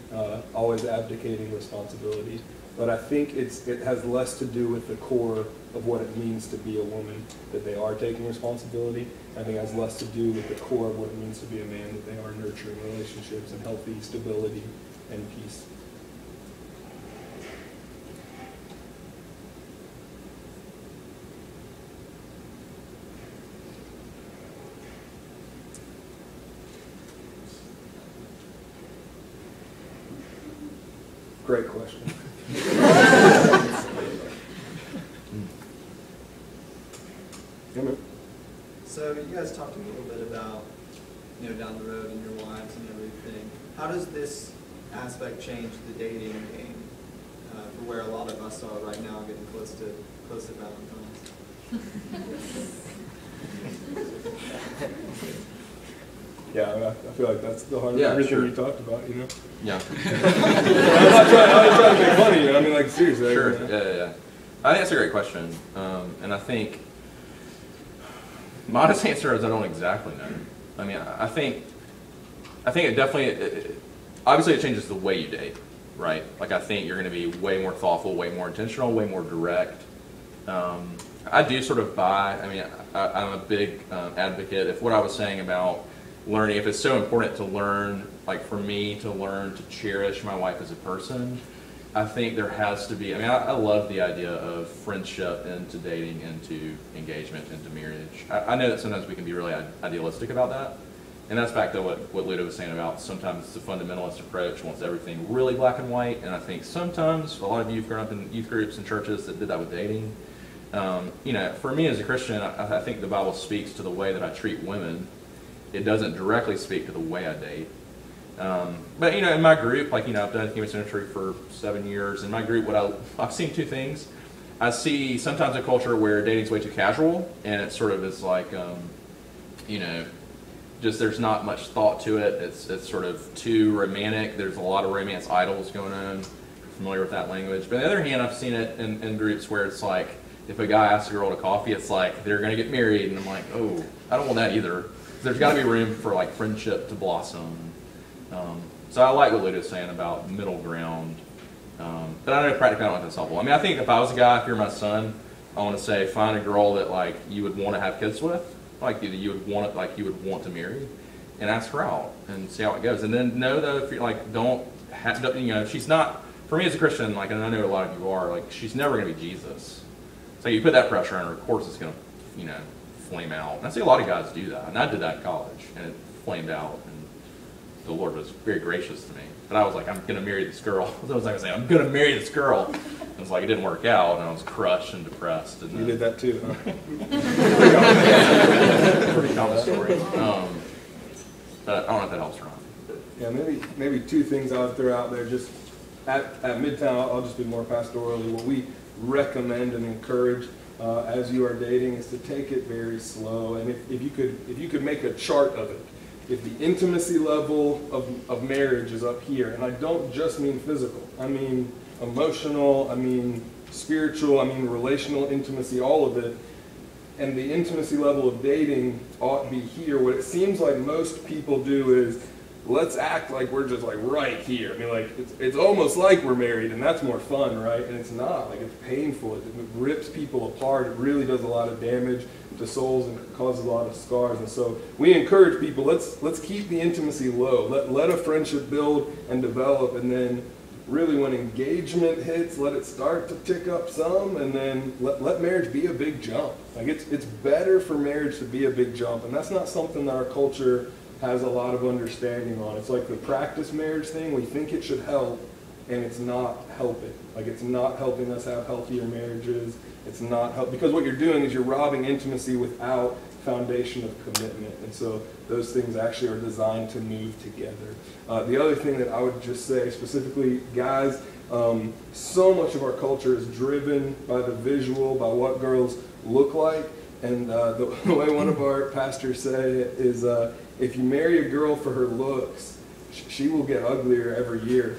always abdicating responsibility. But I think it has less to do with the core of what it means to be a woman, that they are taking responsibility. I think it has less to do with the core of what it means to be a man, that they are nurturing relationships and healthy stability and peace. Great question. So you guys talked a little bit about, down the road and your wives and everything. How does this aspect change the dating game for where a lot of us are right now, getting close to Valentine's? Yeah, I feel like that's the heart of everything we talked about, Yeah. I'm not trying to make funny, I mean, like, seriously. Sure. Yeah. I think that's a great question, and I think my honest answer is I don't exactly know. I mean, I think it definitely, obviously it changes the way you date, right? Like I think you're going to be way more thoughtful, way more intentional, way more direct. I I do sort of buy. I mean, I'm a big advocate. If what I was saying about learning, if it's so important to learn, like for me to learn to cherish my wife as a person, I think there has to be. I mean, I love the idea of friendship into dating, into engagement, into marriage. I know that sometimes we can be really idealistic about that. And that's back to what Luda was saying about sometimes the fundamentalist approach wants everything really black and white. And I think sometimes a lot of you have grown up in youth groups and churches that did that with dating. You know, for me as a Christian, I think the Bible speaks to the way that I treat women. It doesn't directly speak to the way I date. But, you know, in my group, like, you know, I've done Human Century for 7 years. In my group, I've seen two things. I see sometimes a culture where dating's way too casual, and it sort of is like, you know, just there's not much thought to it. It's sort of too romantic. There's a lot of romance idols going on. You're familiar with that language. But on the other hand, I've seen it in groups where it's like, if a guy asks a girl to coffee, it's like they're going to get married. And I'm like, oh, I don't want that either. There's got to be room for like friendship to blossom. So I like what Luda's saying about middle ground. But I know practically I don't know if that's helpful. I mean, I think if I was a guy, if you're my son, I want to say find a girl that like you would want to have kids with. Like you would want to marry, and ask her out and see how it goes. And then know though, if you're like you know, she's not, for me as a Christian, like, and I know a lot of you are, like, she's never going to be Jesus. So you put that pressure on her, of course it's going to, you know, flame out. And I see a lot of guys do that, and I did that in college, and it flamed out. And the Lord was very gracious to me. But I was like, I'm going to marry this girl. That was like I was saying, I'm going to marry this girl. It was like it didn't work out, and I was crushed and depressed. And you did that too, huh? Pretty common story. But I don't know if that helps or not. Yeah, maybe two things I would throw out there. Just at Midtown, I'll just be more pastorally. What we recommend and encourage as you are dating is to take it very slow. And if you could make a chart of it, if the intimacy level of marriage is up here, and I don't just mean physical, I mean emotional, I mean spiritual, I mean relational intimacy, all of it, and the intimacy level of dating ought to be here. What it seems like most people do is, let's act like we're just like right here. I mean, like it's almost like we're married, and that's more fun, right? And it's not. Like, it's painful. It rips people apart. It really does a lot of damage to souls and causes a lot of scars. And so we encourage people, let's keep the intimacy low. Let a friendship build and develop, and then really when engagement hits, let it start to tick up some, and then let marriage be a big jump. Like, it's better for marriage to be a big jump, and that's not something that our culture has a lot of understanding on. It's like the practice marriage thing. We think it should help, and it's not helping. Like, it's not helping us have healthier marriages. It's not help, because what you're doing is you're robbing intimacy without foundation of commitment. And so those things actually are designed to move together. The other thing that I would just say, specifically guys, so much of our culture is driven by the visual, by what girls look like. And the way one of our pastors say it is, if you marry a girl for her looks, she will get uglier every year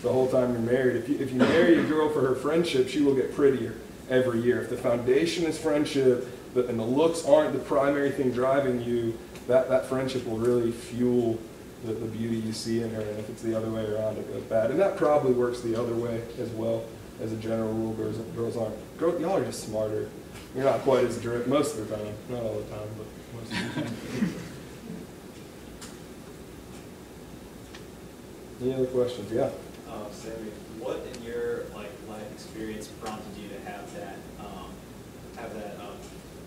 the whole time you're married. If you marry a girl for her friendship, she will get prettier every year. If the foundation is friendship, and the looks aren't the primary thing driving you, that friendship will really fuel the beauty you see in her. And if it's the other way around, it goes bad. And that probably works the other way as well. As a general rule, girls aren't. Y'all are just smarter. You're not quite as driven most of the time. Not all the time, but most of the time. Any other questions? Yeah. Sammy, what in your life experience prompted you to have that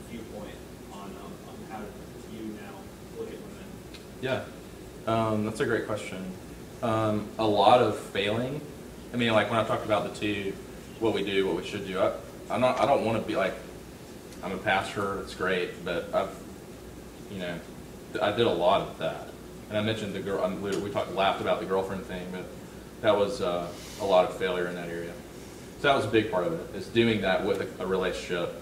viewpoint on how you now look at women? Yeah, that's a great question. A lot of failing. I mean, like when I talked about the two, what we do, what we should do. I don't want to be like, I'm a pastor. It's great, but I did a lot of that. And I mentioned the girl. We laughed about the girlfriend thing, but that was a lot of failure in that area. So that was a big part of it, is doing that with a relationship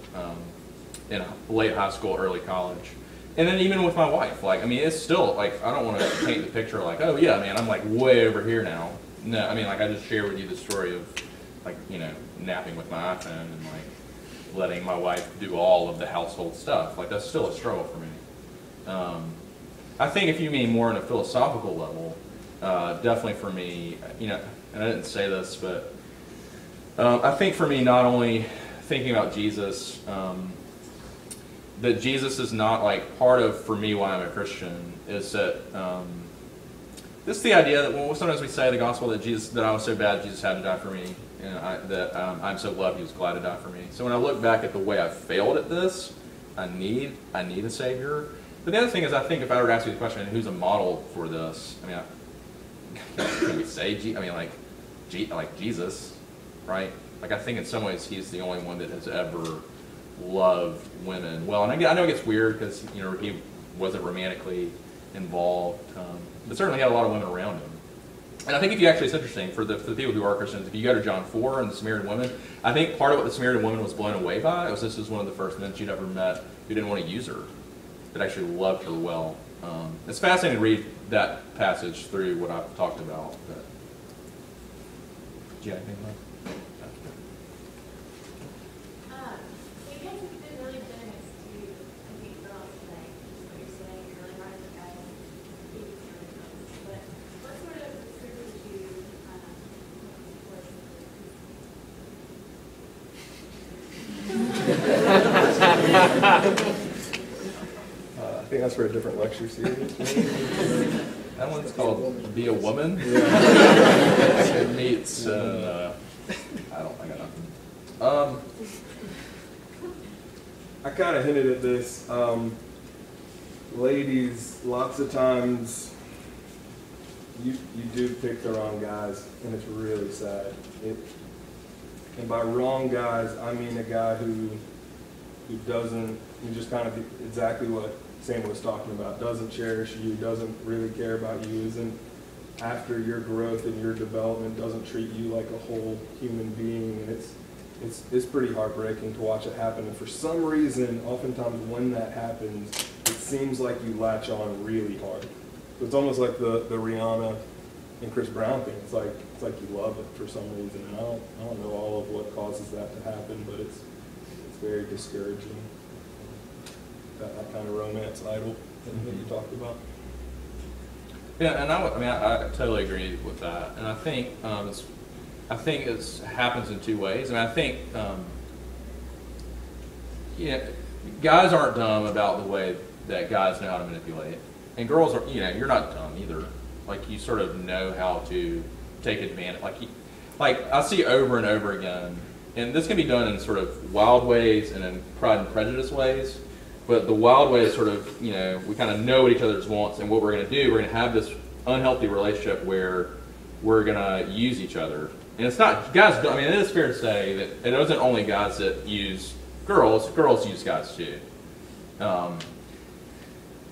in late high school, early college. And then even with my wife, like, I mean, it's still, like, I don't want to paint the picture like, oh yeah, man, I'm like way over here now. No, I mean, like, I just shared with you the story of, like, napping with my iPhone and, like, letting my wife do all of the household stuff. Like, that's still a struggle for me. I think if you mean more on a philosophical level, definitely for me, and I didn't say this, but I think for me, not only thinking about Jesus, that Jesus is not like part of, for me, why I'm a Christian, is that this is the idea that sometimes we say the gospel that I was so bad Jesus had to die for me, and I'm so loved he was glad to die for me. So when I look back at the way I failed at this, I need a Savior. But the other thing is, I think if I were to ask you the question, who's a model for this? I mean, can we say, like Jesus, right? Like, I think in some ways he's the only one that has ever loved women well. And I know it gets weird because, he wasn't romantically involved, but certainly had a lot of women around him. And I think it's interesting for the people who are Christians, if you go to John 4 and the Samaritan woman, I think part of what the Samaritan woman was blown away by was this was one of the first men she'd ever met who didn't want to use her, that actually loved her well. It's fascinating to read that passage through what I've talked about. But, do you have anything left? You guys have been really generous to girls today. What you're saying, you're really hard for guys. But what sort of privilege do you I think that's for a different lecture series. That one's called Be a Woman. It meets, I got nothing. I kind of hinted at this. Ladies, lots of times you do pick the wrong guys, and it's really sad. And by wrong guys, I mean a guy who just kind of exactly what Sam was talking about, doesn't cherish you, doesn't really care about you, isn't after your growth and your development, doesn't treat you like a whole human being. And it's pretty heartbreaking to watch it happen. And for some reason, oftentimes when that happens, it seems like you latch on really hard. So it's almost like the Rihanna and Chris Brown thing. It's like you love it for some reason. And I don't know all of what causes that to happen, but it's very discouraging. That kind of romance idol that you talked about. Yeah, and I totally agree with that. And I think it happens in two ways. I think guys aren't dumb about the way that guys know how to manipulate, and girls are. You're not dumb either. Like, you sort of know how to take advantage. Like I see over and over again, and this can be done in sort of wild ways and in Pride and Prejudice ways. But the wild way is sort of, we kind of know what each other's wants, and what we're going to do, we're going to have this unhealthy relationship where we're going to use each other. And it's not, guys, it is fair to say that it isn't only guys that use girls use guys too.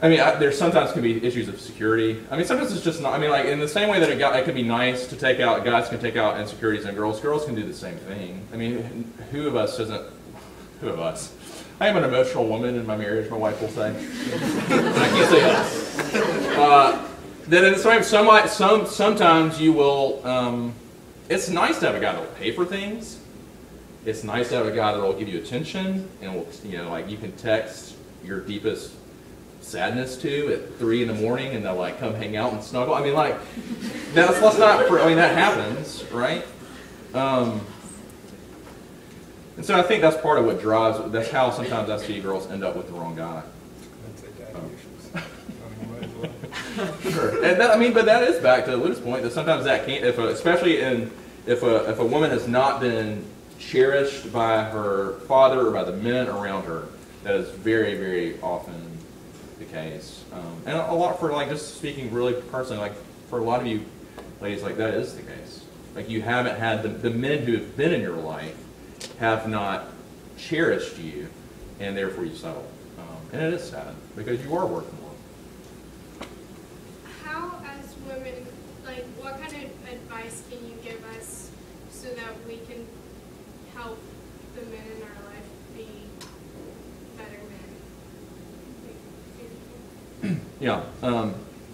There sometimes can be issues of security. Sometimes it's just not, in the same way that it can be nice to take out, guys can take out insecurities in girls can do the same thing. Who of us? I am an emotional woman in my marriage, my wife will say. I can't say us. Then in the same, sometimes you will, it's nice to have a guy that will pay for things. It's nice to have a guy that will give you attention and will, you can text your deepest sadness to at 3 in the morning and they'll come hang out and snuggle. That happens, right? And so I think that's part of what drives, that's how sometimes I see girls end up with the wrong guy. Sure. And but that is back to Lou's point, that sometimes that can't, especially if a woman has not been cherished by her father or by the men around her, that is very, very often the case. And a lot for, just speaking really personally, for a lot of you ladies, that is the case. You haven't had, the men who have been in your life have not cherished you, and therefore you settle. And it is sad, because you are worth more. How, as women, what kind of advice can you give us so that we can help the men in our life be better men? Yeah,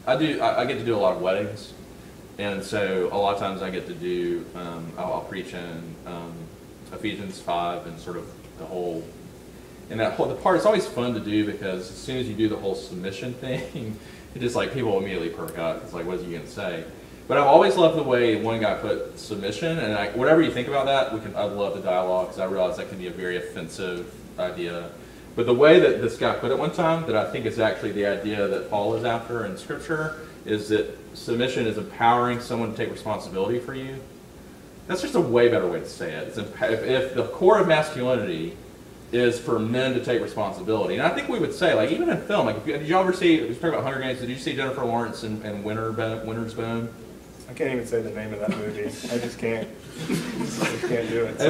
I get to do a lot of weddings, and so a lot of times I get to do, I'll preach in Ephesians 5 and sort of the whole, and the part, it's always fun to do because as soon as you do the whole submission thing, it just people immediately perk up. It's what is he going to say? But I've always loved the way one guy put submission, and whatever you think about that, I'd love the dialogue, because I realize that can be a very offensive idea. But the way that this guy put it one time, that I think is actually the idea that Paul is after in Scripture, is that submission is empowering someone to take responsibility for you. That's just a way better way to say it. If the core of masculinity is for men to take responsibility, and I think we would say, like, even in film, like, did y'all ever see, we talking about Hunger Games, did you see Jennifer Lawrence and Winter's Bone? I can't even say the name of that movie. I just can't. I just can't do it.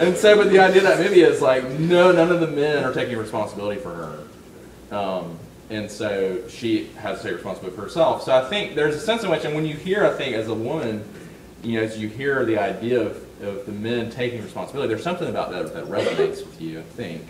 And so, but the idea of that movie is like, no, none of the men are taking responsibility for her. And so she has to take responsibility for herself. So I think there's a sense in which, and when you hear, I think, as a woman, you know, as you hear the idea of the men taking responsibility, there's something about that that resonates with you, I think.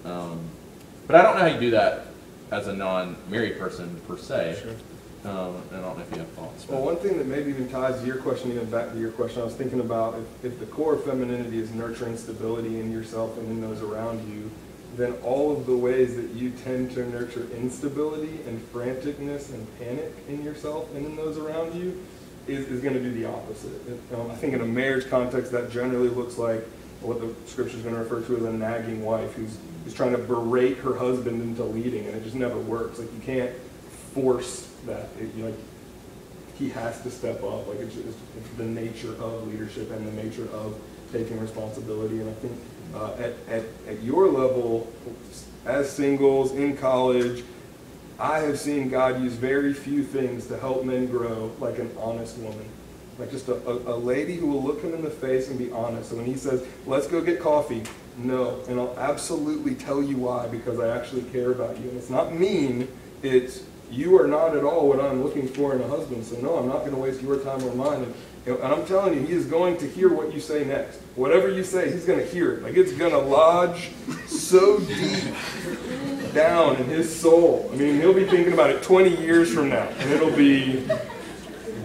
But I don't know how you do that as a non-married person, per se. Sure. I don't know if you have thoughts. Well, one thing that maybe even ties to your question, even back to your question, I was thinking about if the core of femininity is nurturing stability in yourself and in those around you, then all of the ways that you tend to nurture instability and franticness and panic in yourself and in those around you is going to do the opposite. I think in a marriage context, that generally looks like what the scripture is going to refer to as a nagging wife who's trying to berate her husband into leading, and it just never works. Like, you can't force that. He has to step up. Like, it's the nature of leadership and the nature of taking responsibility. And I think at your level, as singles in college, I have seen God use very few things to help men grow like an honest woman. Like just a lady who will look him in the face and be honest. So when he says, let's go get coffee, no. And I'll absolutely tell you why, because I actually care about you. And it's not mean, it's you are not at all what I'm looking for in a husband. So no, I'm not going to waste your time or mine. And I'm telling you, he is going to hear what you say next. Whatever you say, he's going to hear it. Like, it's going to lodge so deep down in his soul. I mean, he'll be thinking about it 20 years from now, and it'll be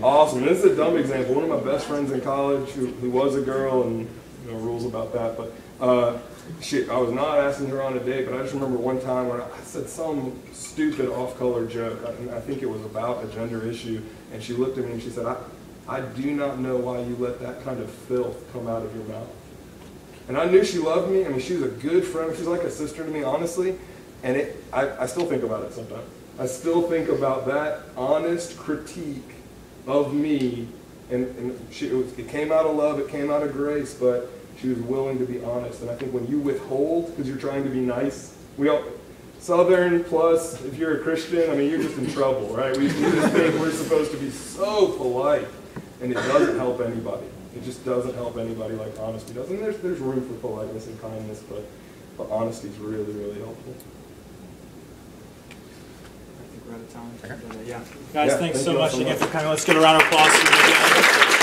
awesome. This is a dumb example. One of my best friends in college who was a girl, and rules about that, but I was not asking her on a date, but I just remember one time where I said some stupid off-color joke. I think it was about a gender issue, and she looked at me and she said, I do not know why you let that kind of filth come out of your mouth. And I knew she loved me. I mean, she was a good friend. She's like a sister to me, honestly. And I still think about it sometimes. I still think about that honest critique of me. And it came out of love, it came out of grace, but she was willing to be honest. And I think when you withhold because you're trying to be nice, Southern plus, if you're a Christian, I mean, you're just in trouble, right? We just think we're supposed to be so polite, and it doesn't help anybody. It just doesn't help anybody like honesty does. And there's room for politeness and kindness, but honesty is really, really helpful. I think we're out of time. But, yeah. Guys, thanks so much again for coming. Let's get a round of applause for you again.